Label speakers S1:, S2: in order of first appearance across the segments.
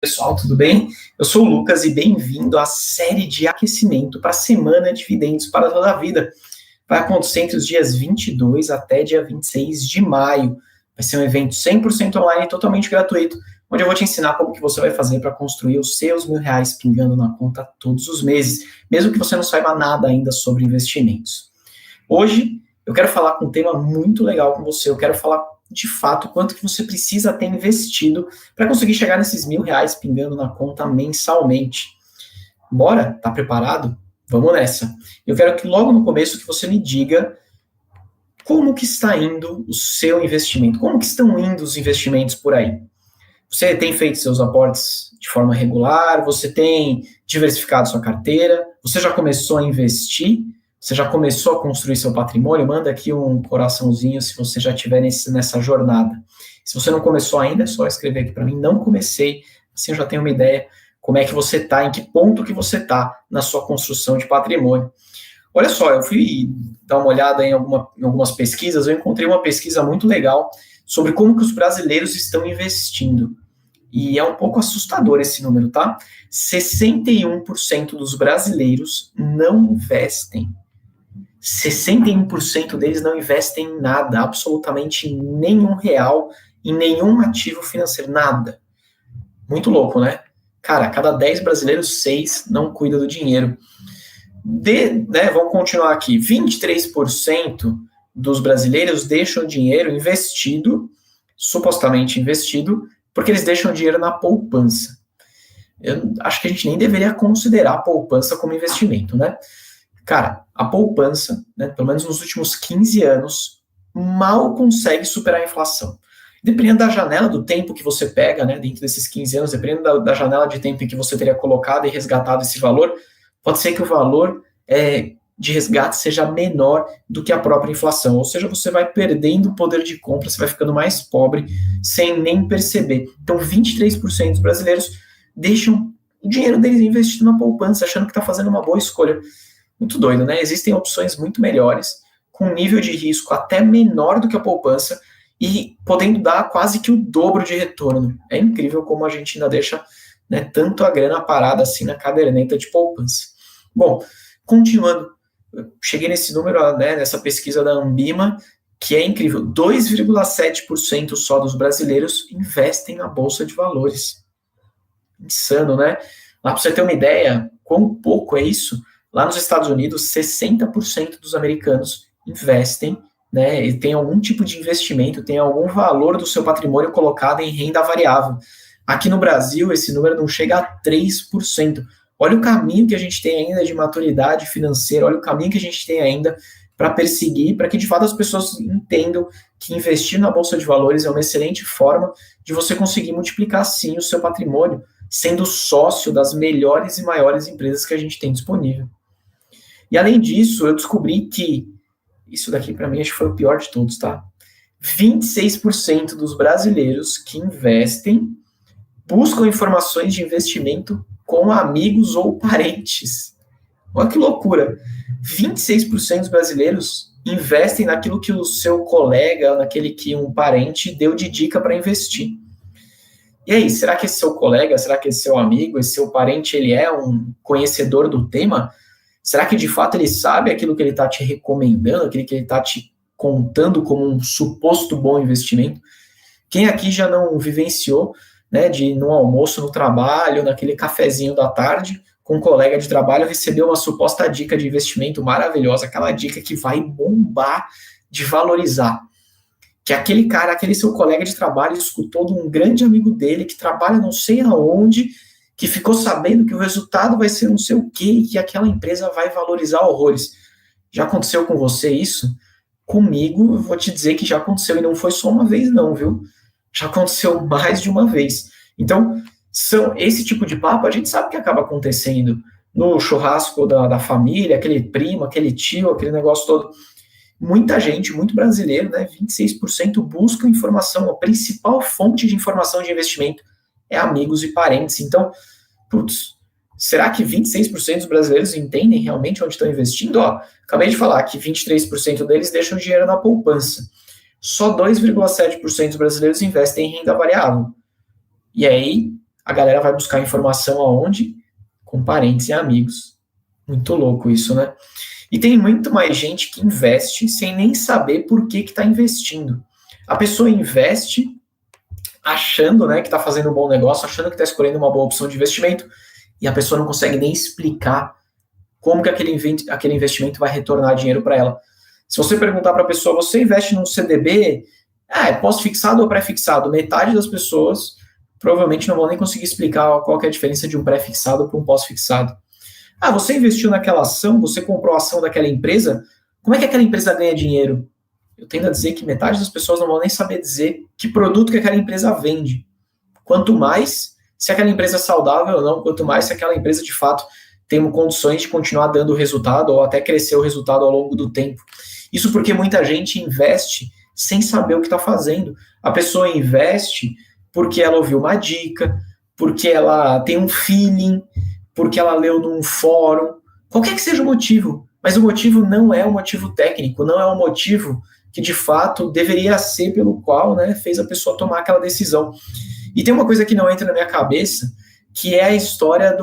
S1: Pessoal, tudo bem? Eu sou o Lucas e bem-vindo à série de aquecimento para a Semana de Dividendos para toda a Vida. Vai acontecer entre os dias 22 até dia 26 de maio. Vai ser um evento 100% online, totalmente gratuito, onde eu vou te ensinar como que você vai fazer para construir os seus R$ 1.000 pingando na conta todos os meses, mesmo que você não saiba nada ainda sobre investimentos. Hoje, eu quero falar com um tema muito legal com você. Eu quero falar de fato quanto que você precisa ter investido para conseguir chegar nesses R$ 1.000 pingando na conta mensalmente. Bora? Tá preparado? Vamos nessa. Eu quero que logo no começo que você me diga como que está indo o seu investimento, como que estão indo os investimentos por aí. Você tem feito seus aportes de forma regular? Você tem diversificado sua carteira? Você já começou a investir? Você já começou a construir seu patrimônio? Manda aqui um coraçãozinho se você já estiver nessa jornada. Se você não começou ainda, é só escrever aqui para mim. Não comecei, assim eu já tenho uma ideia como é que você está, em que ponto que você está na sua construção de patrimônio. Olha só, eu fui dar uma olhada em algumas pesquisas, eu encontrei uma pesquisa muito legal sobre como que os brasileiros estão investindo. E é um pouco assustador esse número, tá? 61% dos brasileiros não investem. 61% deles não investem em nada, absolutamente nenhum real, em nenhum ativo financeiro, nada. Muito louco, né? Cara, a cada 10 brasileiros, 6 não cuida do dinheiro. Vamos continuar aqui. 23% dos brasileiros deixam dinheiro investido, supostamente investido, porque eles deixam dinheiro na poupança. Eu acho que a gente nem deveria considerar a poupança como investimento, né? Cara, a poupança, né, pelo menos nos últimos 15 anos, mal consegue superar a inflação. Dependendo da janela do tempo que você pega, né, dentro desses 15 anos, dependendo da janela de tempo em que você teria colocado e resgatado esse valor, pode ser que o valor de resgate seja menor do que a própria inflação. Ou seja, você vai perdendo o poder de compra, você vai ficando mais pobre sem nem perceber. Então, 23% dos brasileiros deixam o dinheiro deles investido na poupança, achando que está fazendo uma boa escolha. Muito doido, né? Existem opções muito melhores, com nível de risco até menor do que a poupança e podendo dar quase que o dobro de retorno. É incrível como a gente ainda deixa, né, tanto a grana parada assim na caderneta de poupança. Bom, continuando, cheguei nesse número, né, nessa pesquisa da Ambima, que é incrível, 2,7% só dos brasileiros investem na Bolsa de Valores. Insano, né? Lá para você ter uma ideia, quão pouco é isso, lá nos Estados Unidos, 60% dos americanos investem, né, e tem algum tipo de investimento, tem algum valor do seu patrimônio colocado em renda variável. Aqui no Brasil, esse número não chega a 3%. Olha o caminho que a gente tem ainda de maturidade financeira, olha o caminho que a gente tem ainda para perseguir, para que de fato as pessoas entendam que investir na Bolsa de Valores é uma excelente forma de você conseguir multiplicar sim o seu patrimônio, sendo sócio das melhores e maiores empresas que a gente tem disponível. E além disso, eu descobri que, isso daqui para mim acho que foi o pior de todos, tá? 26% dos brasileiros que investem buscam informações de investimento com amigos ou parentes. Olha que loucura! 26% dos brasileiros investem naquilo que o seu colega, naquele que um parente deu de dica para investir. E aí, será que esse seu colega, será que esse seu amigo, esse seu parente, ele é um conhecedor do tema? Será que de fato ele sabe aquilo que ele está te recomendando, aquilo que ele está te contando como um suposto bom investimento? Quem aqui já não vivenciou, né, de no almoço, no trabalho, naquele cafezinho da tarde, com um colega de trabalho, receber uma suposta dica de investimento maravilhosa, aquela dica que vai bombar de valorizar? Que aquele cara, aquele seu colega de trabalho escutou de um grande amigo dele que trabalha não sei aonde, que ficou sabendo que o resultado vai ser não sei o quê e que aquela empresa vai valorizar horrores. Já aconteceu com você isso? Comigo, eu vou te dizer que já aconteceu e não foi só uma vez não, viu? Já aconteceu mais de uma vez. Então, esse tipo de papo a gente sabe que acaba acontecendo no churrasco da família, aquele primo, aquele tio, aquele negócio todo. Muita gente, muito brasileiro, né, 26% busca informação, a principal fonte de informação de investimento é amigos e parentes. Então, será que 26% dos brasileiros entendem realmente onde estão investindo? Ó, acabei de falar que 23% deles deixam dinheiro na poupança. Só 2,7% dos brasileiros investem em renda variável. E aí, a galera vai buscar informação aonde? Com parentes e amigos. Muito louco isso, né? E tem muito mais gente que investe sem nem saber por que está investindo. A pessoa investe achando, né, que está fazendo um bom negócio, achando que está escolhendo uma boa opção de investimento, e a pessoa não consegue nem explicar como que aquele investimento vai retornar dinheiro para ela. Se você perguntar para a pessoa, você investe num CDB, é pós-fixado ou pré-fixado? Metade das pessoas provavelmente não vão nem conseguir explicar qual que é a diferença de um pré-fixado para um pós-fixado. Ah, você investiu naquela ação, você comprou a ação daquela empresa, como é que aquela empresa ganha dinheiro? Eu tendo a dizer que metade das pessoas não vão nem saber dizer que produto que aquela empresa vende. Quanto mais, se aquela empresa é saudável ou não, quanto mais se aquela empresa de fato tem condições de continuar dando resultado ou até crescer o resultado ao longo do tempo. Isso porque muita gente investe sem saber o que está fazendo. A pessoa investe porque ela ouviu uma dica, porque ela tem um feeling, porque ela leu num fórum, qualquer que seja o motivo. Mas o motivo não é um motivo técnico, não é um motivo que de fato deveria ser pelo qual, né, fez a pessoa tomar aquela decisão. E tem uma coisa que não entra na minha cabeça, que é a história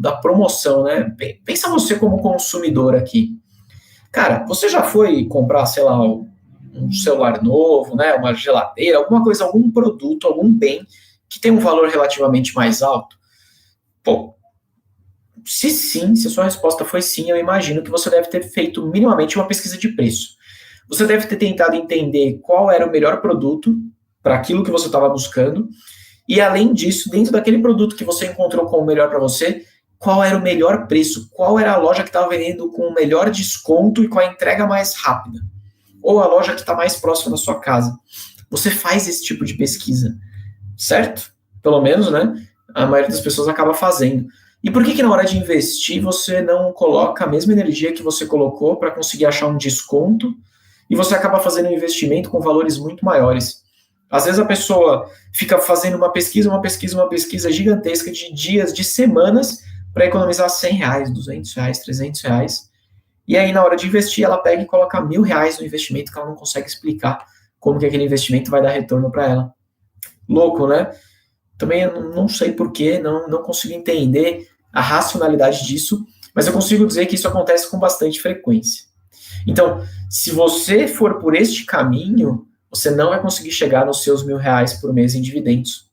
S1: da promoção, né? Pensa você como consumidor aqui. Cara, você já foi comprar, sei lá, um celular novo, né, uma geladeira, alguma coisa, algum produto, algum bem que tem um valor relativamente mais alto? Pô, se sim, se a sua resposta foi sim, eu imagino que você deve ter feito minimamente uma pesquisa de preço. Você deve ter tentado entender qual era o melhor produto para aquilo que você estava buscando. E, além disso, dentro daquele produto que você encontrou como melhor para você, qual era o melhor preço? Qual era a loja que estava vendendo com o melhor desconto e com a entrega mais rápida? Ou a loja que está mais próxima da sua casa? Você faz esse tipo de pesquisa, certo? Pelo menos, né? A maioria das pessoas acaba fazendo. E por que na hora de investir você não coloca a mesma energia que você colocou para conseguir achar um desconto e você acaba fazendo um investimento com valores muito maiores? Às vezes a pessoa fica fazendo uma pesquisa gigantesca de dias, de semanas, para economizar R$100, R$200, R$300. E aí, na hora de investir, ela pega e coloca R$1.000 no investimento que ela não consegue explicar como que aquele investimento vai dar retorno para ela. Louco, né? Também eu não sei porquê, não consigo entender a racionalidade disso, mas eu consigo dizer que isso acontece com bastante frequência. Então, se você for por este caminho, você não vai conseguir chegar nos seus R$1.000 por mês em dividendos.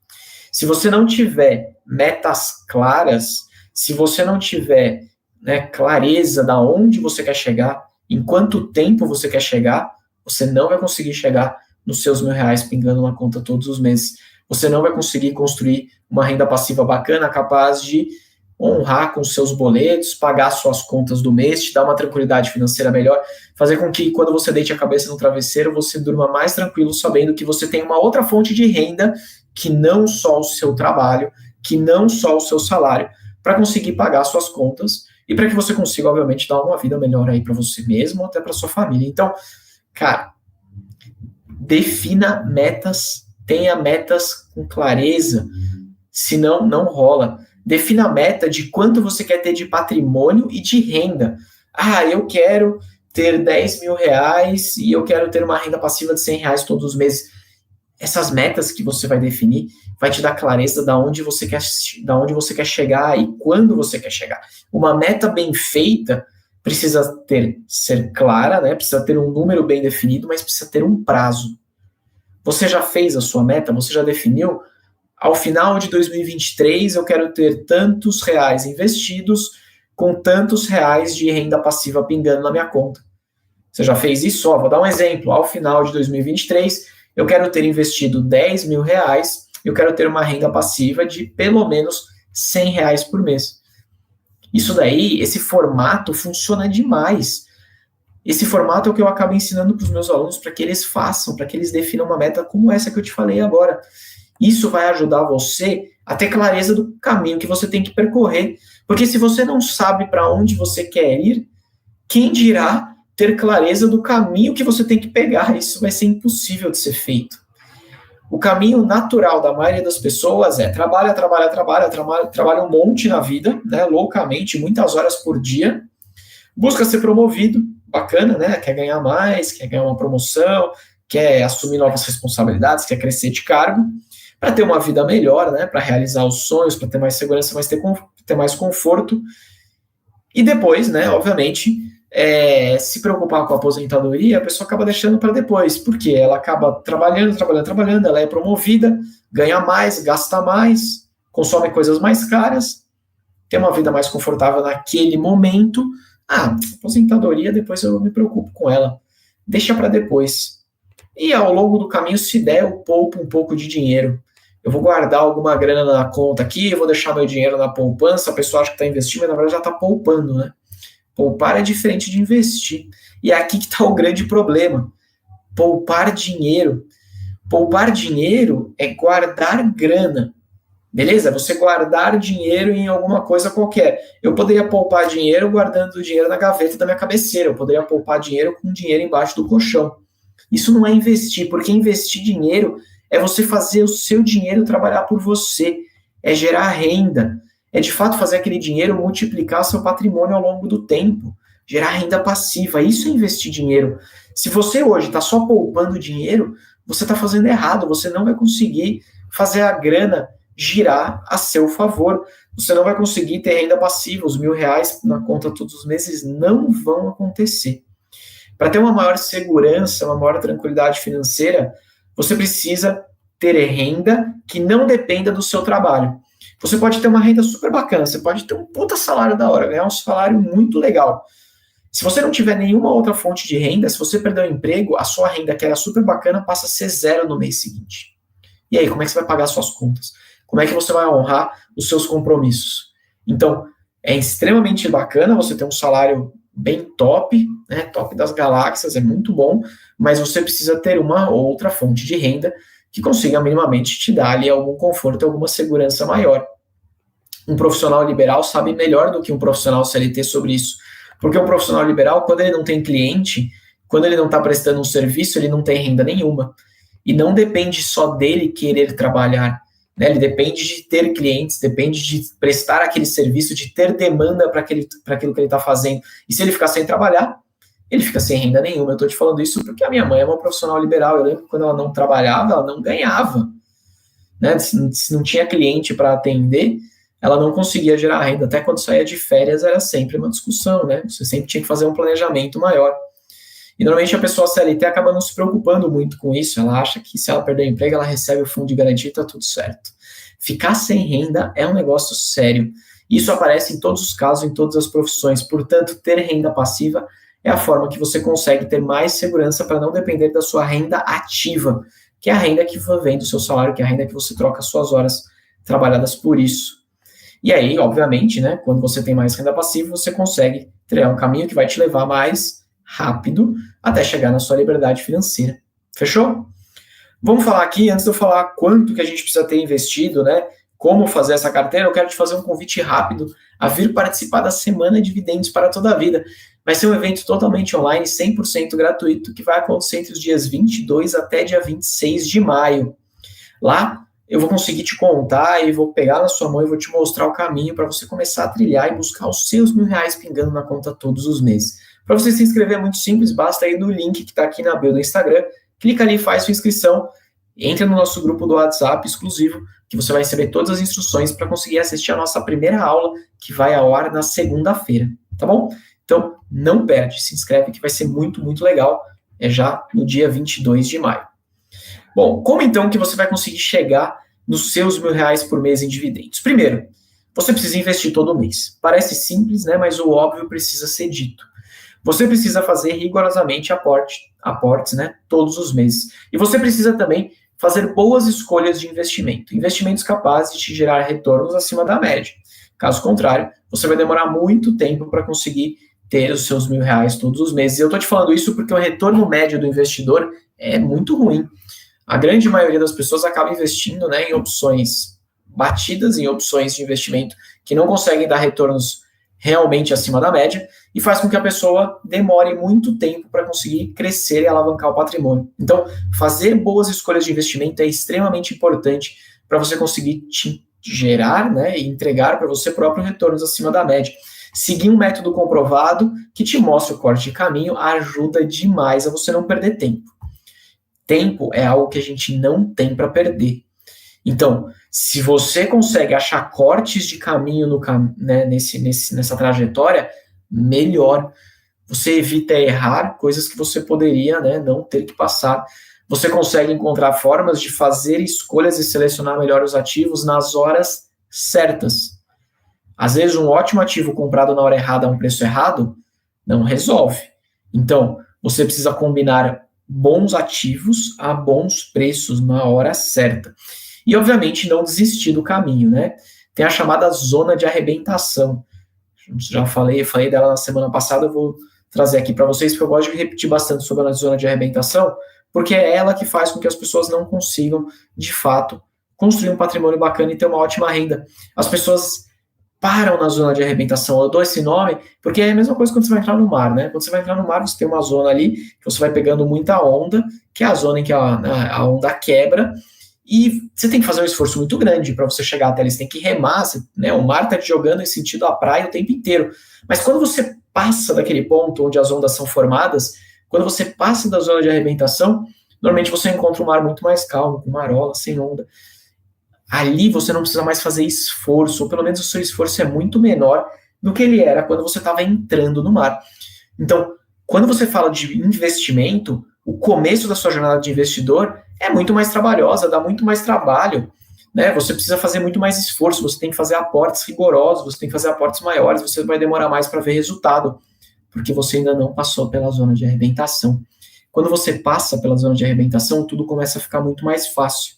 S1: Se você não tiver metas claras, se você não tiver, né, clareza da onde você quer chegar, em quanto tempo você quer chegar, você não vai conseguir chegar nos seus R$1.000 pingando na conta todos os meses. Você não vai conseguir construir uma renda passiva bacana, capaz de honrar com seus boletos, pagar suas contas do mês, te dar uma tranquilidade financeira melhor, fazer com que quando você deite a cabeça no travesseiro, você durma mais tranquilo, sabendo que você tem uma outra fonte de renda, que não só o seu trabalho, que não só o seu salário, para conseguir pagar suas contas e para que você consiga, obviamente, dar uma vida melhor aí para você mesmo, até para sua família. Então, cara, defina metas, tenha metas com clareza, senão não rola. Defina a meta de quanto você quer ter de patrimônio e de renda. Ah, eu quero ter R$10.000 e eu quero ter uma renda passiva de R$100 todos os meses. Essas metas que você vai definir vai te dar clareza de onde você quer chegar e quando você quer chegar. Uma meta bem feita precisa ser clara, né? Precisa ter um número bem definido, mas precisa ter um prazo. Você já fez a sua meta? Você já definiu? Ao final de 2023, eu quero ter tantos reais investidos com tantos reais de renda passiva pingando na minha conta. Você já fez isso? Vou dar um exemplo. Ao final de 2023, eu quero ter investido R$10.000, eu quero ter uma renda passiva de pelo menos R$100 por mês. Isso daí, esse formato funciona demais. Esse formato é o que eu acabo ensinando para os meus alunos, para que eles façam, para que eles definam uma meta como essa que eu te falei agora. Isso vai ajudar você a ter clareza do caminho que você tem que percorrer. Porque se você não sabe para onde você quer ir, quem dirá ter clareza do caminho que você tem que pegar? Isso vai ser impossível de ser feito. O caminho natural da maioria das pessoas é trabalha um monte na vida, né, loucamente, muitas horas por dia, busca ser promovido, bacana, né, quer ganhar mais, quer ganhar uma promoção, quer assumir novas responsabilidades, quer crescer de cargo, para ter uma vida melhor, né, para realizar os sonhos, para ter mais segurança, ter mais conforto. E depois, né, obviamente, se preocupar com a aposentadoria, a pessoa acaba deixando para depois, porque ela acaba trabalhando, ela é promovida, ganha mais, gasta mais, consome coisas mais caras, tem uma vida mais confortável naquele momento. Aposentadoria, depois eu me preocupo com ela. Deixa para depois. E ao longo do caminho, se der, eu poupo um pouco de dinheiro. Eu vou guardar alguma grana na conta aqui, eu vou deixar meu dinheiro na poupança. A pessoa acha que está investindo, mas na verdade já está poupando, né? Poupar é diferente de investir. E é aqui que está o grande problema. Poupar dinheiro. Poupar dinheiro é guardar grana. Beleza? Você guardar dinheiro em alguma coisa qualquer. Eu poderia poupar dinheiro guardando dinheiro na gaveta da minha cabeceira. Eu poderia poupar dinheiro com dinheiro embaixo do colchão. Isso não é investir, porque investir dinheiro é você fazer o seu dinheiro trabalhar por você. É gerar renda. É de fato fazer aquele dinheiro multiplicar seu patrimônio ao longo do tempo. Gerar renda passiva. Isso é investir dinheiro. Se você hoje está só poupando dinheiro, você está fazendo errado. Você não vai conseguir fazer a grana girar a seu favor. Você não vai conseguir ter renda passiva. Os R$1.000 na conta todos os meses não vão acontecer. Para ter uma maior segurança, uma maior tranquilidade financeira, você precisa ter renda que não dependa do seu trabalho. Você pode ter uma renda super bacana, você pode ter um puta salário da hora, ganhar um salário muito legal. Se você não tiver nenhuma outra fonte de renda, se você perder o emprego, a sua renda, que era super bacana, passa a ser zero no mês seguinte. E aí, como é que você vai pagar suas contas? Como é que você vai honrar os seus compromissos? Então, é extremamente bacana você ter um salário bem top, né? Top das galáxias, é muito bom, mas você precisa ter uma outra fonte de renda que consiga minimamente te dar ali algum conforto, alguma segurança maior. Um profissional liberal sabe melhor do que um profissional CLT sobre isso, porque um profissional liberal, quando ele não tem cliente, quando ele não está prestando um serviço, ele não tem renda nenhuma. E não depende só dele querer trabalhar, né? Ele depende de ter clientes, depende de prestar aquele serviço, de ter demanda para aquilo que ele está fazendo. E se ele ficar sem trabalhar, ele fica sem renda nenhuma. Eu estou te falando isso porque a minha mãe é uma profissional liberal. Eu lembro que quando ela não trabalhava, ela não ganhava. Né? Se não tinha cliente para atender, ela não conseguia gerar renda. Até quando saía de férias, era sempre uma discussão, né? Você sempre tinha que fazer um planejamento maior. E normalmente a pessoa CLT acaba não se preocupando muito com isso. Ela acha que se ela perder o emprego, ela recebe o fundo de garantia e está tudo certo. Ficar sem renda é um negócio sério. Isso aparece em todos os casos, em todas as profissões. Portanto, ter renda passiva é a forma que você consegue ter mais segurança para não depender da sua renda ativa, que é a renda que vem do seu salário, que é a renda que você troca as suas horas trabalhadas por isso. E aí, obviamente, né, quando você tem mais renda passiva, você consegue trilhar um caminho que vai te levar mais rápido até chegar na sua liberdade financeira. Fechou? Vamos falar aqui, antes de eu falar quanto que a gente precisa ter investido, né, como fazer essa carteira, eu quero te fazer um convite rápido a vir participar da Semana de Dividendos para toda a vida. Vai ser um evento totalmente online, 100% gratuito, que vai acontecer entre os dias 22 até dia 26 de maio. Lá, eu vou conseguir te contar e vou pegar na sua mão e vou te mostrar o caminho para você começar a trilhar e buscar os seus R$1.000 pingando na conta todos os meses. Para você se inscrever é muito simples, basta ir no link que está aqui na bio do Instagram, clica ali, faz sua inscrição, entra no nosso grupo do WhatsApp exclusivo, que você vai receber todas as instruções para conseguir assistir a nossa primeira aula, que vai ao ar na segunda-feira, tá bom? Então, não perde, se inscreve que vai ser muito, muito legal, é já no dia 22 de maio. Bom, como então que você vai conseguir chegar nos seus R$1.000 por mês em dividendos? Primeiro, você precisa investir todo mês. Parece simples, né? Mas o óbvio precisa ser dito. Você precisa fazer rigorosamente aportes, né? Todos os meses. E você precisa também fazer boas escolhas de investimento. Investimentos capazes de te gerar retornos acima da média. Caso contrário, você vai demorar muito tempo para conseguir ter os seus R$1.000 todos os meses. Eu estou te falando isso porque o retorno médio do investidor é muito ruim. A grande maioria das pessoas acaba investindo, né, em opções batidas, em opções de investimento que não conseguem dar retornos realmente acima da média e faz com que a pessoa demore muito tempo para conseguir crescer e alavancar o patrimônio. Então, fazer boas escolhas de investimento é extremamente importante para você conseguir te gerar, né, e entregar para você próprio retornos acima da média. Seguir um método comprovado que te mostra o corte de caminho ajuda demais a você não perder tempo. Tempo é algo que a gente não tem para perder. Então, se você consegue achar cortes de caminho nessa trajetória, melhor. Você evita errar coisas que você poderia, né, não ter que passar. Você consegue encontrar formas de fazer escolhas e selecionar melhor os ativos nas horas certas. Às vezes, um ótimo ativo comprado na hora errada a um preço errado não resolve. Então, você precisa combinar bons ativos a bons preços na hora certa. E, obviamente, não desistir do caminho, né? Tem a chamada zona de arrebentação. Já falei dela na semana passada, eu vou trazer aqui para vocês, porque eu gosto de repetir bastante sobre a zona de arrebentação, porque é ela que faz com que as pessoas não consigam, de fato, construir um patrimônio bacana e ter uma ótima renda. As pessoas param na zona de arrebentação. Eu dou esse nome porque é a mesma coisa quando você vai entrar no mar, né? Quando você vai entrar no mar, você tem uma zona ali que você vai pegando muita onda, que é a zona em que a onda quebra, e você tem que fazer um esforço muito grande para você chegar até ali. Você tem que remar, né? O mar está te jogando em sentido à praia o tempo inteiro. Mas quando você passa daquele ponto onde as ondas são formadas, quando você passa da zona de arrebentação, normalmente você encontra um mar muito mais calmo, com marola, sem onda. Ali você não precisa mais fazer esforço, ou pelo menos o seu esforço é muito menor do que ele era quando você estava entrando no mar. Então, quando você fala de investimento, o começo da sua jornada de investidor é muito mais trabalhosa, dá muito mais trabalho, né? Você precisa fazer muito mais esforço, você tem que fazer aportes rigorosos, você tem que fazer aportes maiores, você vai demorar mais para ver resultado, porque você ainda não passou pela zona de arrebentação. Quando você passa pela zona de arrebentação, tudo começa a ficar muito mais fácil.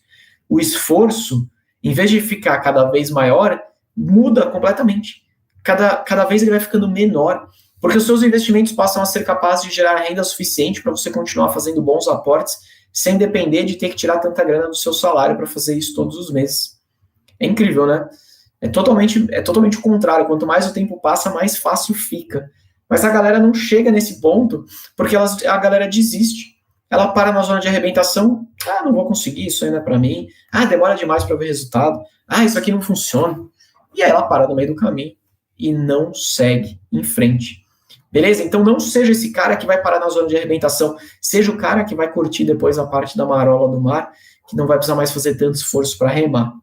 S1: O esforço, em vez de ficar cada vez maior, muda completamente. Cada vez ele vai ficando menor, porque os seus investimentos passam a ser capazes de gerar renda suficiente para você continuar fazendo bons aportes, sem depender de ter que tirar tanta grana do seu salário para fazer isso todos os meses. É incrível, né? É totalmente o contrário. Quanto mais o tempo passa, mais fácil fica. Mas a galera não chega nesse ponto, porque a galera desiste. Ela para na zona de arrebentação, não vou conseguir, isso ainda é para mim. Demora demais para ver resultado. Isso aqui não funciona. E aí ela para no meio do caminho e não segue em frente. Beleza? Então não seja esse cara que vai parar na zona de arrebentação. Seja o cara que vai curtir depois a parte da marola do mar, que não vai precisar mais fazer tanto esforço para remar.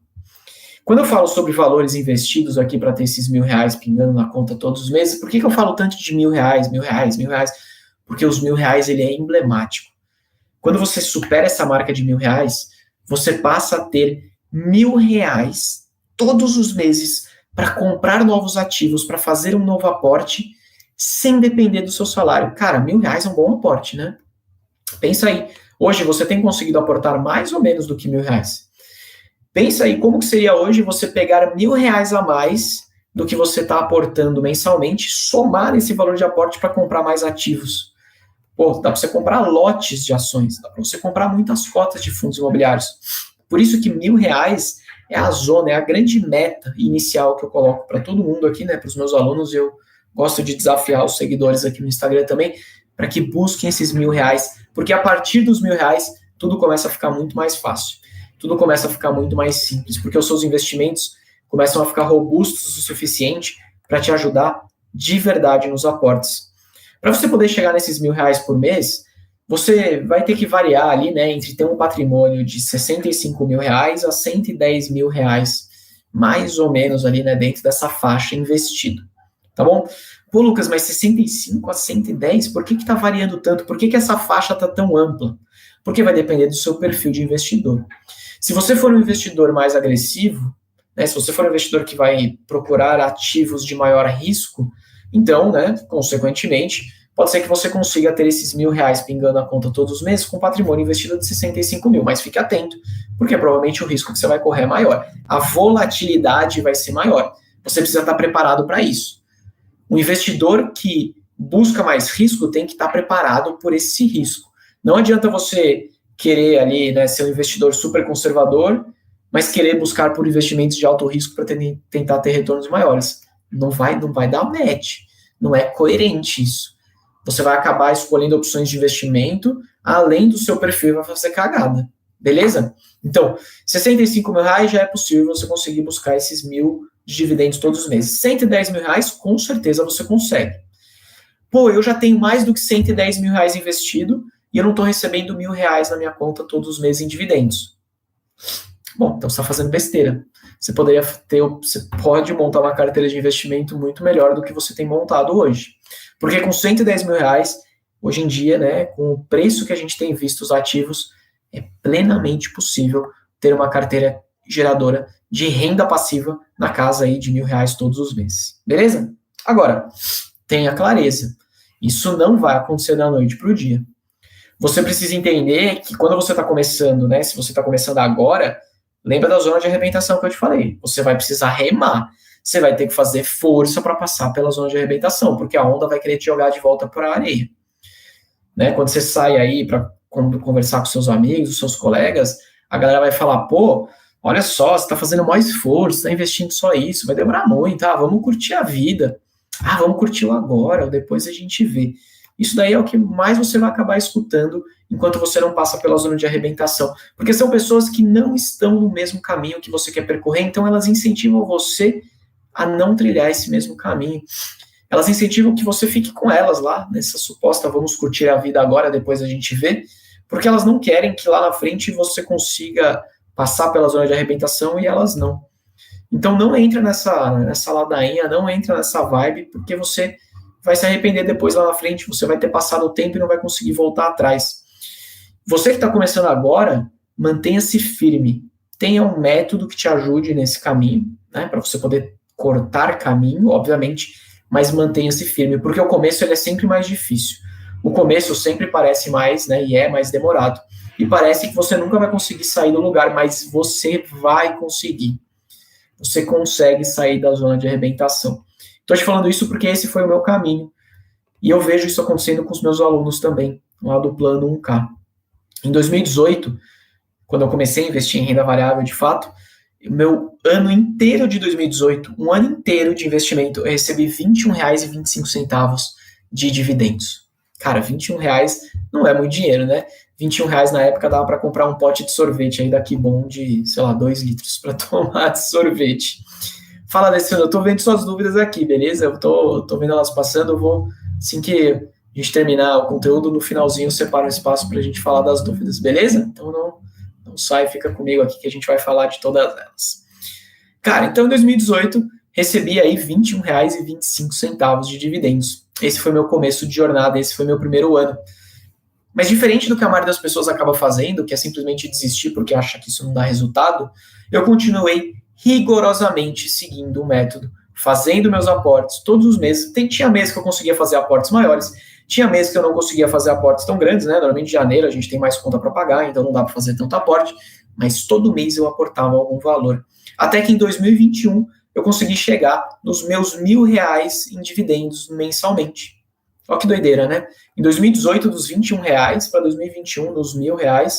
S1: Quando eu falo sobre valores investidos aqui para ter esses R$1.000 pingando na conta todos os meses, por que eu falo tanto de R$1.000, R$1.000? Porque os R$1.000 ele é emblemático. Quando você supera essa marca de R$1.000, você passa a ter R$1.000 todos os meses para comprar novos ativos, para fazer um novo aporte, sem depender do seu salário. Cara, R$1.000 é um bom aporte, né? Pensa aí, hoje você tem conseguido aportar mais ou menos do que R$1.000? Pensa aí como que seria hoje você pegar R$1.000 a mais do que você está aportando mensalmente, somar esse valor de aporte para comprar mais ativos. Pô, dá para você comprar lotes de ações, dá para você comprar muitas cotas de fundos imobiliários. Por isso que R$1.000 é a zona, é a grande meta inicial que eu coloco para todo mundo aqui, né, para os meus alunos. Eu gosto de desafiar os seguidores aqui no Instagram também, para que busquem esses R$1.000, porque a partir dos R$1.000, tudo começa a ficar muito mais fácil. Tudo começa a ficar muito mais simples, porque os seus investimentos começam a ficar robustos o suficiente para te ajudar de verdade nos aportes. Para você poder chegar nesses R$1.000 por mês, você vai ter que variar ali, né, entre ter um patrimônio de R$65.000 a R$110.000, mais ou menos ali, né, dentro dessa faixa investido. Tá bom? Pô, Lucas, mas 65 a 110, por que está variando tanto? Por que essa faixa está tão ampla? Porque vai depender do seu perfil de investidor. Se você for um investidor mais agressivo, né, se você for um investidor que vai procurar ativos de maior risco, então, né, consequentemente, pode ser que você consiga ter esses R$1.000 pingando a conta todos os meses com patrimônio investido de 65 mil, mas fique atento, porque provavelmente o risco que você vai correr é maior. A volatilidade vai ser maior. Você precisa estar preparado para isso. Um investidor que busca mais risco tem que estar preparado por esse risco. Não adianta você querer ali, né, ser um investidor super conservador, mas querer buscar por investimentos de alto risco para tentar ter retornos maiores. Não vai dar match. Não é coerente isso. Você vai acabar escolhendo opções de investimento além do seu perfil, vai fazer cagada. Beleza? Então, R$65.000 já é possível você conseguir buscar esses 1.000 de dividendos todos os meses. R$110.000, com certeza você consegue. Pô, eu já tenho mais do que R$110.000 investido e eu não estou recebendo R$1.000 na minha conta todos os meses em dividendos. Bom, então você está fazendo besteira. Você pode montar uma carteira de investimento muito melhor do que você tem montado hoje. Porque com 110 mil reais, hoje em dia, né, com o preço que a gente tem visto os ativos, é plenamente possível ter uma carteira geradora de renda passiva na casa aí de R$ 1.000 todos os meses. Beleza? Agora, tenha clareza. Isso não vai acontecer da noite para o dia. Você precisa entender que quando você está começando, né, se você está começando agora, lembra da zona de arrebentação que eu te falei. Você vai precisar remar. Você vai ter que fazer força para passar pela zona de arrebentação, porque a onda vai querer te jogar de volta para a areia. Né? Quando você sai aí para conversar com seus amigos, os seus colegas, a galera vai falar, pô, olha só, você está fazendo mais esforço, está investindo só isso, vai demorar muito, vamos curtir a vida. Vamos curtir o agora, depois a gente vê. Isso daí é o que mais você vai acabar escutando enquanto você não passa pela zona de arrebentação. Porque são pessoas que não estão no mesmo caminho que você quer percorrer, então elas incentivam você a não trilhar esse mesmo caminho. Elas incentivam que você fique com elas lá, nessa suposta vamos curtir a vida agora, depois a gente vê, porque elas não querem que lá na frente você consiga passar pela zona de arrebentação e elas não. Então não entra nessa ladainha, não entra nessa vibe, porque você vai se arrepender depois lá na frente, você vai ter passado o tempo e não vai conseguir voltar atrás. Você que está começando agora, mantenha-se firme, tenha um método que te ajude nesse caminho, né, para você poder cortar caminho, obviamente, mas mantenha-se firme, porque o começo ele é sempre mais difícil. O começo sempre parece mais, né, e é mais demorado, e parece que você nunca vai conseguir sair do lugar, mas você vai conseguir. Você consegue sair da zona de arrebentação. Estou te falando isso porque esse foi o meu caminho. E eu vejo isso acontecendo com os meus alunos também, lá do plano 1K. Em 2018, quando eu comecei a investir em renda variável de fato, o meu ano inteiro de 2018, um ano inteiro de investimento, eu recebi R$ 21,25 de dividendos. Cara, R$21 não é muito dinheiro, né? R$21 na época dava para comprar um pote de sorvete aí daqui bom de, sei lá, 2 litros para tomar de sorvete. Fala, Alessandro, eu tô vendo suas dúvidas aqui, beleza? Eu tô vendo elas passando, eu vou, assim que a gente terminar o conteúdo, no finalzinho eu separo um espaço pra gente falar das dúvidas, beleza? Então não sai, fica comigo aqui que a gente vai falar de todas elas. Cara, então em 2018, recebi aí R$21,25 de dividendos. Esse foi meu começo de jornada, esse foi meu primeiro ano. Mas diferente do que a maioria das pessoas acaba fazendo, que é simplesmente desistir porque acha que isso não dá resultado, eu continuei rigorosamente seguindo o método, fazendo meus aportes todos os meses. Tinha meses que eu conseguia fazer aportes maiores, tinha meses que eu não conseguia fazer aportes tão grandes, né? Normalmente em janeiro a gente tem mais conta para pagar, então não dá para fazer tanto aporte, mas todo mês eu aportava algum valor. Até que em 2021 eu consegui chegar nos meus R$1.000 em dividendos mensalmente. Olha que doideira, né? Em 2018, dos R$21 para 2021, nos R$1.000,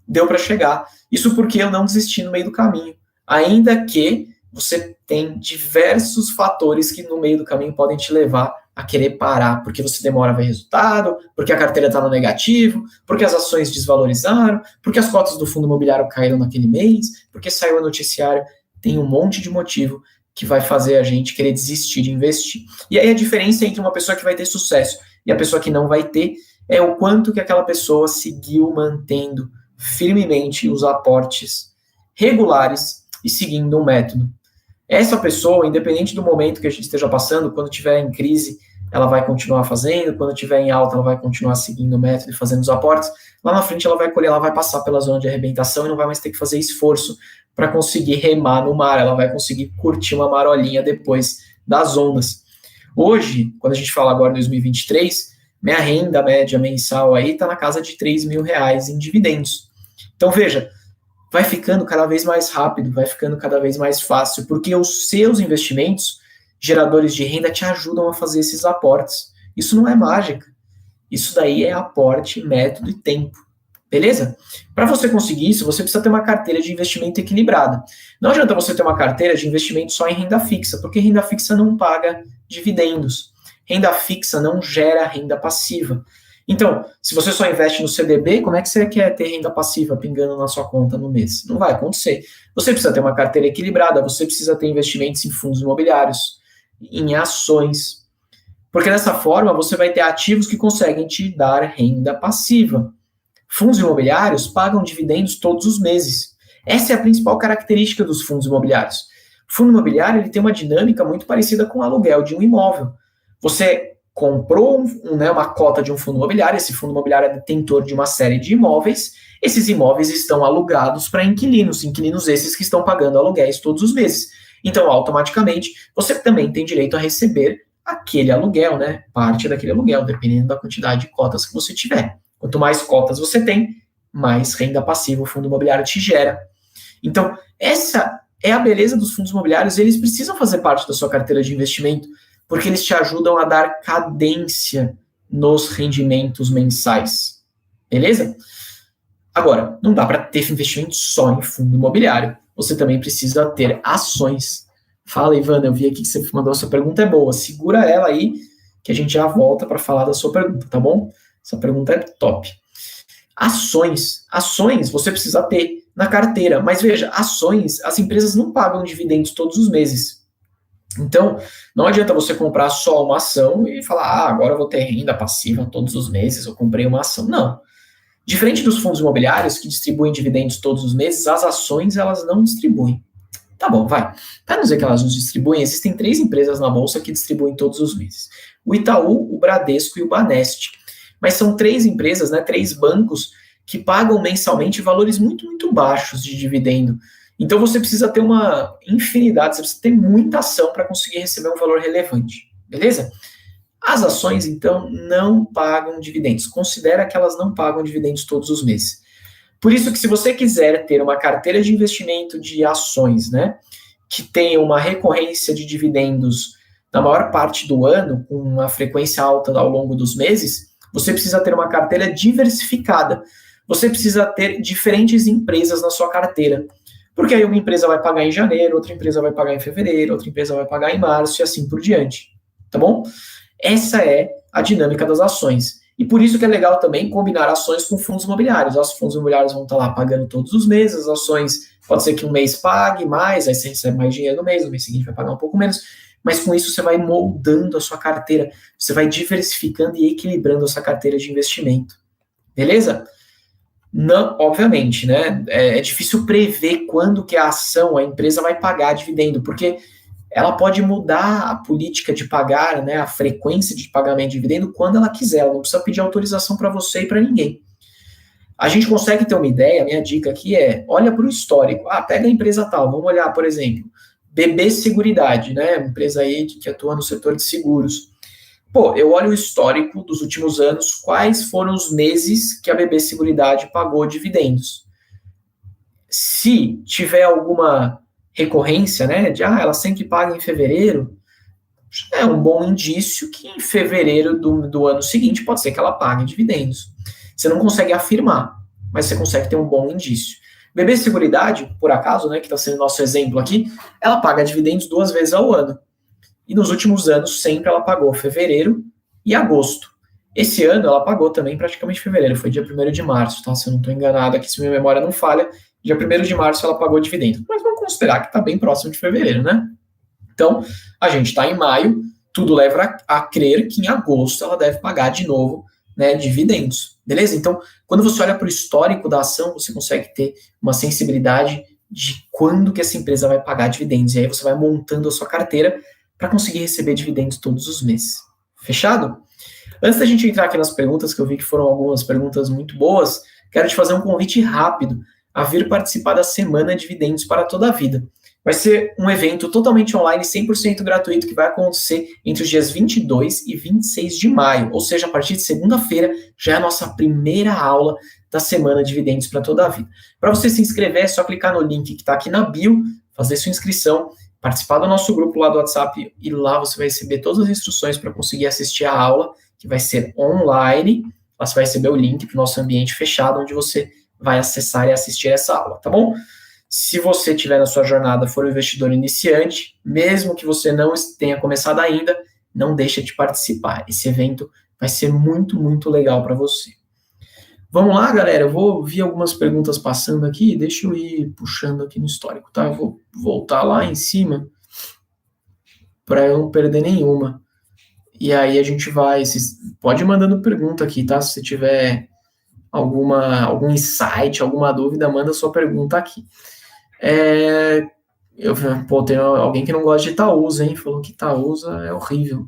S1: deu para chegar. Isso porque eu não desisti no meio do caminho. Ainda que você tem diversos fatores que no meio do caminho podem te levar a querer parar, porque você demora a ver resultado, porque a carteira está no negativo, porque as ações desvalorizaram, porque as cotas do fundo imobiliário caíram naquele mês, porque saiu o noticiário. Tem um monte de motivo que vai fazer a gente querer desistir de investir. E aí a diferença entre uma pessoa que vai ter sucesso e a pessoa que não vai ter é o quanto que aquela pessoa seguiu mantendo firmemente os aportes regulares e seguindo um método. Essa pessoa, independente do momento que a gente esteja passando, quando estiver em crise, ela vai continuar fazendo, quando estiver em alta, ela vai continuar seguindo o método e fazendo os aportes. Lá na frente ela vai colher, ela vai passar pela zona de arrebentação e não vai mais ter que fazer esforço para conseguir remar no mar, ela vai conseguir curtir uma marolinha depois das ondas. Hoje, quando a gente fala agora em 2023, minha renda média mensal aí está na casa de R$3.000 em dividendos. Então veja, vai ficando cada vez mais rápido, vai ficando cada vez mais fácil, porque os seus investimentos, geradores de renda, te ajudam a fazer esses aportes. Isso não é mágica. Isso daí é aporte, método e tempo. Beleza? Para você conseguir isso, você precisa ter uma carteira de investimento equilibrada. Não adianta você ter uma carteira de investimento só em renda fixa, porque renda fixa não paga dividendos. Renda fixa não gera renda passiva. Então, se você só investe no CDB, como é que você quer ter renda passiva pingando na sua conta no mês? Não vai acontecer. Você precisa ter uma carteira equilibrada, você precisa ter investimentos em fundos imobiliários, em ações, porque dessa forma você vai ter ativos que conseguem te dar renda passiva. Fundos imobiliários pagam dividendos todos os meses. Essa é a principal característica dos fundos imobiliários. O fundo imobiliário ele tem uma dinâmica muito parecida com o aluguel de um imóvel. Você comprou uma cota de um fundo imobiliário, esse fundo imobiliário é detentor de uma série de imóveis, esses imóveis estão alugados para inquilinos esses que estão pagando aluguéis todos os meses. Então, automaticamente, você também tem direito a receber aquele aluguel, né? Parte daquele aluguel, dependendo da quantidade de cotas que você tiver. Quanto mais cotas você tem, mais renda passiva o fundo imobiliário te gera. Então, essa é a beleza dos fundos imobiliários, eles precisam fazer parte da sua carteira de investimento, porque eles te ajudam a dar cadência nos rendimentos mensais. Beleza? Agora, não dá para ter investimento só em fundo imobiliário. Você também precisa ter ações. Fala, Ivana, eu vi aqui que você mandou a sua pergunta, é boa. Segura ela aí, que a gente já volta para falar da sua pergunta, tá bom? Essa pergunta é top. Ações você precisa ter na carteira, mas veja, ações, as empresas não pagam dividendos todos os meses. Então, não adianta você comprar só uma ação e falar, agora eu vou ter renda passiva todos os meses, eu comprei uma ação. Não. Diferente dos fundos imobiliários, que distribuem dividendos todos os meses, as ações, elas não distribuem. Tá bom, vai. Para não dizer que elas não distribuem, existem 3 empresas na Bolsa que distribuem todos os meses. O Itaú, o Bradesco e o Banesp. Mas são 3 empresas, 3 bancos, que pagam mensalmente valores muito, muito baixos de dividendo. Então você precisa ter uma infinidade, você precisa ter muita ação para conseguir receber um valor relevante, beleza? As ações, então, não pagam dividendos. Considera que elas não pagam dividendos todos os meses. Por isso que se você quiser ter uma carteira de investimento de ações, que tenha uma recorrência de dividendos na maior parte do ano, com uma frequência alta ao longo dos meses, você precisa ter uma carteira diversificada. Você precisa ter diferentes empresas na sua carteira. Porque aí uma empresa vai pagar em janeiro, outra empresa vai pagar em fevereiro, outra empresa vai pagar em março e assim por diante. Tá bom? Essa é a dinâmica das ações. E por isso que é legal também combinar ações com fundos imobiliários. Os fundos imobiliários vão estar lá pagando todos os meses, as ações, pode ser que um mês pague mais, aí você recebe mais dinheiro no mês seguinte vai pagar um pouco menos, mas com isso você vai moldando a sua carteira, você vai diversificando e equilibrando a sua carteira de investimento. Beleza? Não, obviamente, é difícil prever quando que a ação, a empresa vai pagar dividendo, porque ela pode mudar a política de pagar, a frequência de pagamento de dividendo quando ela quiser, ela não precisa pedir autorização para você e para ninguém. A gente consegue ter uma ideia, a minha dica aqui olha para o histórico, pega a empresa tal, vamos olhar, por exemplo, BB Seguridade, uma empresa aí que atua no setor de seguros. Eu olho o histórico dos últimos anos, quais foram os meses que a BB Seguridade pagou dividendos. Se tiver alguma recorrência, ela sempre paga em fevereiro, é um bom indício que em fevereiro do ano seguinte pode ser que ela pague dividendos. Você não consegue afirmar, mas você consegue ter um bom indício. BB Seguridade, por acaso, que está sendo nosso exemplo aqui, ela paga dividendos 2 vezes ao ano. E nos últimos anos, sempre ela pagou fevereiro e agosto. Esse ano, ela pagou também praticamente fevereiro, foi dia 1º de março, tá? Se eu não estou enganado aqui, se minha memória não falha, dia 1º de março ela pagou dividendo. Mas vamos considerar que está bem próximo de fevereiro, Então, a gente está em maio, tudo leva a crer que em agosto ela deve pagar de novo, dividendos. Beleza? Então, quando você olha para o histórico da ação, você consegue ter uma sensibilidade de quando que essa empresa vai pagar dividendos. E aí você vai montando a sua carteira para conseguir receber dividendos todos os meses. Fechado? Antes da gente entrar aqui nas perguntas, que eu vi que foram algumas perguntas muito boas, quero te fazer um convite rápido a vir participar da Semana Dividendos para Toda a Vida. Vai ser um evento totalmente online, 100% gratuito, que vai acontecer entre os dias 22 e 26 de maio, ou seja, a partir de segunda-feira, já é a nossa primeira aula da Semana Dividendos para Toda a Vida. Para você se inscrever, é só clicar no link que está aqui na bio, fazer sua inscrição, participar do nosso grupo lá do WhatsApp, e lá você vai receber todas as instruções para conseguir assistir a aula, que vai ser online. Lá você vai receber o link para o nosso ambiente fechado, onde você vai acessar e assistir essa aula, tá bom? Se você tiver na sua jornada, for um investidor iniciante, mesmo que você não tenha começado ainda, não deixa de participar. Esse evento vai ser muito, muito legal para você. Vamos lá, galera, eu vou ver algumas perguntas passando aqui, deixa eu ir puxando aqui no histórico, tá? Eu vou voltar lá em cima para eu não perder nenhuma. E aí a gente vai, pode ir mandando pergunta aqui, tá? Se você tiver algum insight, alguma dúvida, manda sua pergunta aqui. Tem alguém que não gosta de Itaúsa, hein? Falou que Itaúsa é horrível.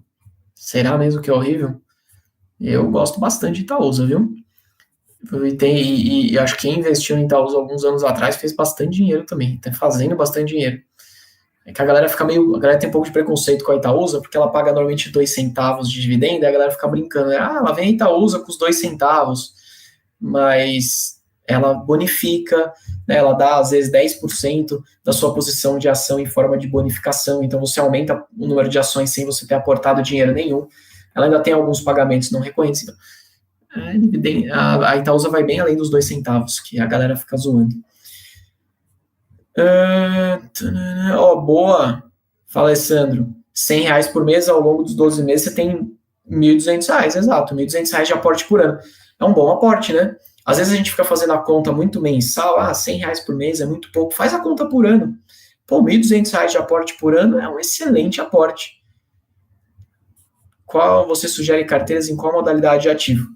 S1: Será mesmo que é horrível? Eu gosto bastante de Itaúsa, viu? E acho que quem investiu em Itaúsa alguns anos atrás fez bastante dinheiro também. Tá fazendo bastante dinheiro. É que a galera a galera tem um pouco de preconceito com a Itaúsa, porque ela paga normalmente 2 centavos de dividendo, e a galera fica brincando, né? Ah, ela vem a Itaúsa com os 2 centavos, mas ela bonifica, né? Ela dá às vezes 10% da sua posição de ação em forma de bonificação, então você aumenta o número de ações sem você ter aportado dinheiro nenhum. Ela ainda tem alguns pagamentos não recorrentes, então a Itaúsa vai bem além dos 2 centavos, que a galera fica zoando. Boa. Fala, Alessandro. R$ 100 por mês ao longo dos 12 meses, você tem R$ 1.200, exato. R$ 1.200 de aporte por ano. É um bom aporte, né? Às vezes a gente fica fazendo a conta muito mensal, R$ 100 por mês é muito pouco. Faz a conta por ano. Pô, R$ 1.200 de aporte por ano é um excelente aporte. Qual você sugere carteiras em qual modalidade de ativo?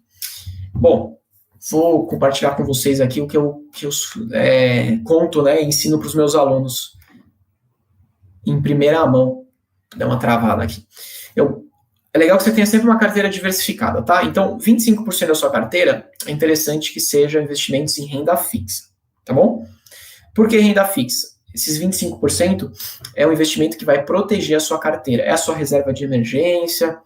S1: Bom, vou compartilhar com vocês aqui o que eu conto, né, ensino para os meus alunos em primeira mão. Dá uma travada aqui. É legal que você tenha sempre uma carteira diversificada, tá? Então, 25% da sua carteira é interessante que seja investimentos em renda fixa, tá bom? Por que renda fixa? Esses 25% é um investimento que vai proteger a sua carteira. É a sua reserva de emergência,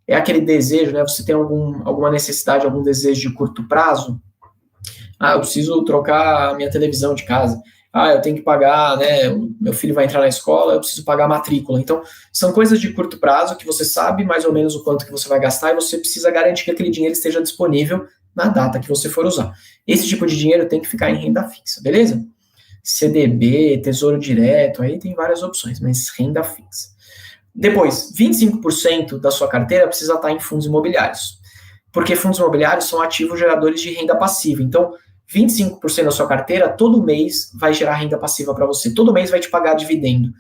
S1: é aquele desejo, né? Você tem alguma necessidade, algum desejo de curto prazo? Eu preciso trocar a minha televisão de casa. Eu tenho que pagar, né? Meu filho vai entrar na escola, eu preciso pagar a matrícula. Então, são coisas de curto prazo que você sabe mais ou menos o quanto que você vai gastar e você precisa garantir que aquele dinheiro esteja disponível na data que você for usar. Esse tipo de dinheiro tem que ficar em renda fixa, beleza? CDB, Tesouro Direto, aí tem várias opções, mas renda fixa. Depois, 25% da sua carteira precisa estar em fundos imobiliários. Porque fundos imobiliários são ativos geradores de renda passiva. Então, 25% da sua carteira, todo mês vai gerar renda passiva para você. Todo mês vai te pagar dividendo.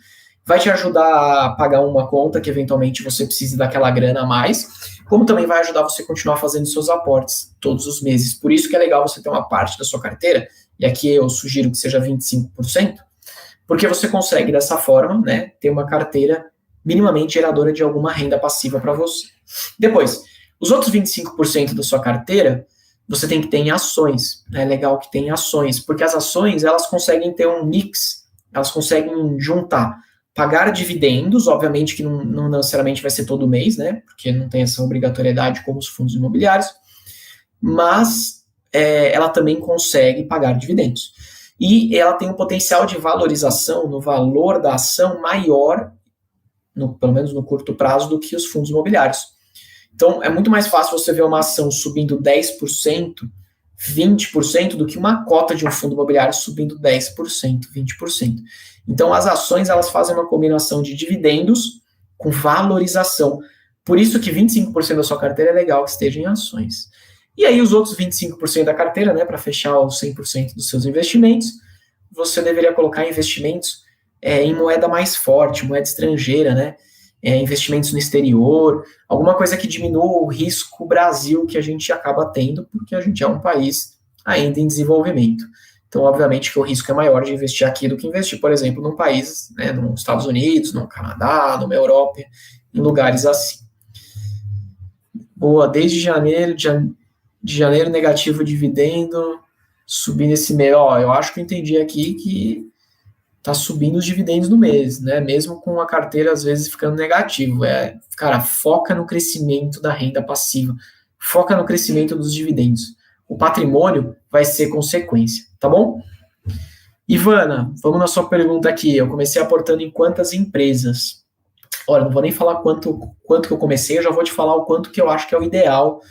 S1: Vai te ajudar a pagar uma conta que eventualmente você precise daquela grana a mais, como também vai ajudar você a continuar fazendo seus aportes todos os meses. Por isso que é legal você ter uma parte da sua carteira, e aqui eu sugiro que seja 25%, porque você consegue dessa forma, né, ter uma carteira minimamente geradora de alguma renda passiva para você. Depois, os outros 25% da sua carteira, você tem que ter em ações. É legal que tenha ações, porque as ações, elas conseguem ter um mix, elas conseguem juntar, pagar dividendos, obviamente que não necessariamente vai ser todo mês, né, porque não tem essa obrigatoriedade como os fundos imobiliários, mas ela também consegue pagar dividendos. E ela tem um potencial de valorização no valor da ação maior, pelo menos no curto prazo, do que os fundos imobiliários. Então, é muito mais fácil você ver uma ação subindo 10%, 20%, do que uma cota de um fundo imobiliário subindo 10%, 20%. Então, as ações, elas fazem uma combinação de dividendos com valorização. Por isso que 25% da sua carteira é legal que esteja em ações. E aí, os outros 25% da carteira, né, para fechar os 100% dos seus investimentos, você deveria colocar investimentos em moeda mais forte, moeda estrangeira, né? Investimentos no exterior, alguma coisa que diminua o risco Brasil que a gente acaba tendo, porque a gente é um país ainda em desenvolvimento. Então, obviamente, que o risco é maior de investir aqui do que investir, por exemplo, num país, né, nos Estados Unidos, no Canadá, numa Europa, em lugares assim. Boa, desde janeiro, de janeiro negativo dividendo, subindo esse mês. Eu acho que eu entendi aqui que tá subindo os dividendos no mês, né? Mesmo com a carteira às vezes ficando negativo. Cara, foca no crescimento da renda passiva, foca no crescimento dos dividendos. O patrimônio vai ser consequência, tá bom? Ivana, vamos na sua pergunta aqui. Eu comecei aportando em quantas empresas? Olha, não vou nem falar quanto que eu comecei, eu já vou te falar o quanto que eu acho que é o ideal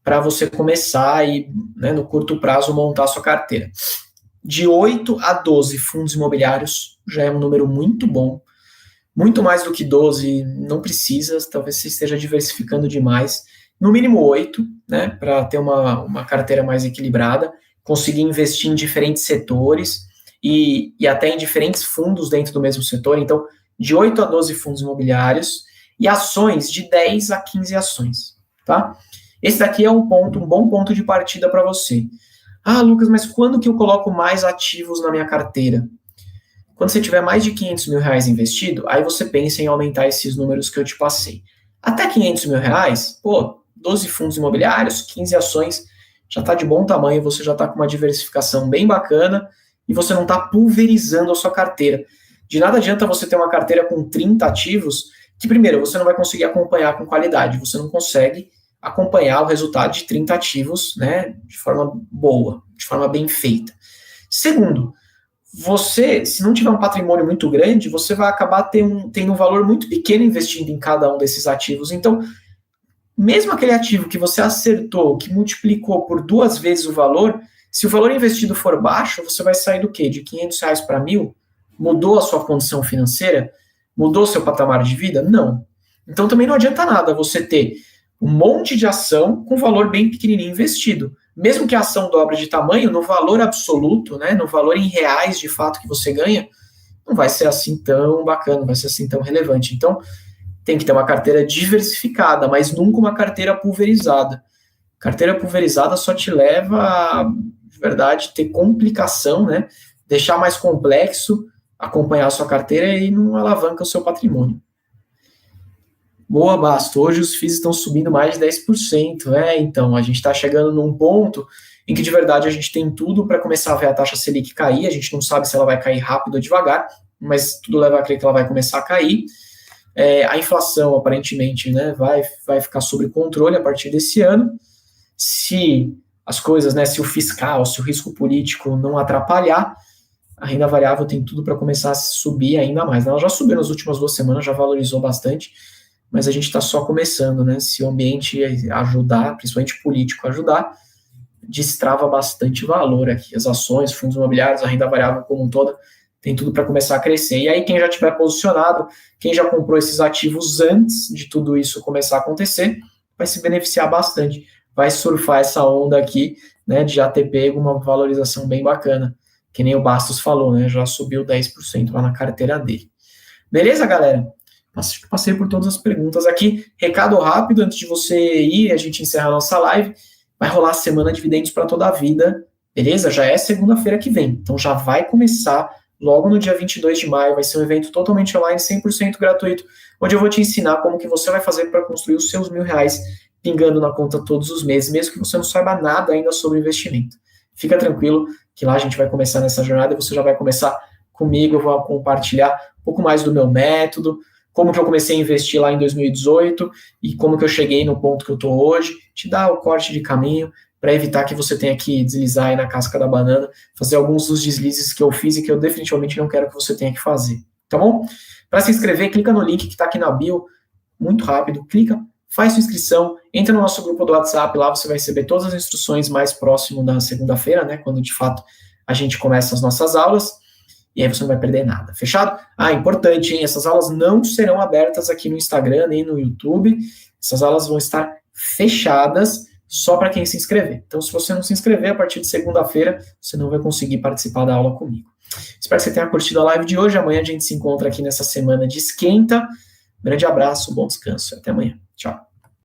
S1: para você começar e, né, no curto prazo, montar a sua carteira. De 8 a 12 fundos imobiliários já é um número muito bom. Muito mais do que 12 não precisa, talvez você esteja diversificando demais. No mínimo 8, né, para ter uma carteira mais equilibrada, conseguir investir em diferentes setores e até em diferentes fundos dentro do mesmo setor. Então, de 8 a 12 fundos imobiliários e ações de 10 a 15 ações, tá? Esse daqui é um bom ponto de partida para você. Lucas, mas quando que eu coloco mais ativos na minha carteira? Quando você tiver mais de 500 mil reais investido, aí você pensa em aumentar esses números que eu te passei. Até 500 mil reais, 12 fundos imobiliários, 15 ações, já está de bom tamanho, você já está com uma diversificação bem bacana e você não está pulverizando a sua carteira. De nada adianta você ter uma carteira com 30 ativos que, primeiro, você não vai conseguir acompanhar com qualidade, você não consegue acompanhar o resultado de 30 ativos, né, de forma boa, de forma bem feita. Segundo, você, se não tiver um patrimônio muito grande, você vai acabar tendo um valor muito pequeno investindo em cada um desses ativos. Então, mesmo aquele ativo que você acertou, que multiplicou por 2 vezes o valor, se o valor investido for baixo, você vai sair do quê? De 500 reais para 1.000? Mudou a sua condição financeira? Mudou o seu patamar de vida? Não. Então também não adianta nada você ter um monte de ação com valor bem pequenininho investido. Mesmo que a ação dobre de tamanho, no valor absoluto, né, no valor em reais de fato que você ganha, não vai ser assim tão bacana, não vai ser assim tão relevante. Então, tem que ter uma carteira diversificada, mas nunca uma carteira pulverizada. Carteira pulverizada só te leva a, de verdade, ter complicação, né? Deixar mais complexo, acompanhar a sua carteira e não alavanca o seu patrimônio. Boa, Basto. Hoje os FIIs estão subindo mais de 10%. Então, a gente está chegando num ponto em que, de verdade, a gente tem tudo para começar a ver a taxa Selic cair. A gente não sabe se ela vai cair rápido ou devagar, mas tudo leva a crer que ela vai começar a cair. A inflação, aparentemente, né, vai ficar sob controle a partir desse ano. Se as coisas, né, se o fiscal, se o risco político não atrapalhar, a renda variável tem tudo para começar a subir ainda mais. Ela já subiu nas últimas 2 semanas, já valorizou bastante, mas a gente está só começando, né? Se o ambiente ajudar, principalmente político ajudar, destrava bastante valor aqui. As ações, fundos imobiliários, a renda variável como um todo, tem tudo para começar a crescer. E aí, quem já tiver posicionado, quem já comprou esses ativos antes de tudo isso começar a acontecer, vai se beneficiar bastante. Vai surfar essa onda aqui, né, de já ter pego uma valorização bem bacana. Que nem o Bastos falou, né? Já subiu 10% lá na carteira dele. Beleza, galera? Passei por todas as perguntas aqui. Recado rápido, antes de você ir, a gente encerra a nossa live. Vai rolar a semana de dividendos para toda a vida. Beleza? Já é segunda-feira que vem. Então já vai começar logo no dia 22 de maio. Vai ser um evento totalmente online, 100% gratuito, onde eu vou te ensinar como que você vai fazer para construir os seus R$1.000 pingando na conta todos os meses, mesmo que você não saiba nada ainda sobre investimento. Fica tranquilo que lá a gente vai começar nessa jornada e você já vai começar comigo. Eu vou compartilhar um pouco mais do meu método, como que eu comecei a investir lá em 2018 e como que eu cheguei no ponto que eu estou hoje, te dar o corte de caminho para evitar que você tenha que deslizar aí na casca da banana, fazer alguns dos deslizes que eu fiz e que eu definitivamente não quero que você tenha que fazer, tá bom? Para se inscrever, clica no link que está aqui na bio, muito rápido, clica, faz sua inscrição, entra no nosso grupo do WhatsApp, lá você vai receber todas as instruções mais próximo da segunda-feira, né, quando de fato a gente começa as nossas aulas, e aí você não vai perder nada, fechado? Importante, hein? Essas aulas não serão abertas aqui no Instagram, nem no YouTube, essas aulas vão estar fechadas só para quem se inscrever. Então, se você não se inscrever, a partir de segunda-feira, você não vai conseguir participar da aula comigo. Espero que você tenha curtido a live de hoje, amanhã a gente se encontra aqui nessa semana de esquenta. Grande abraço, bom descanso, até amanhã. Tchau.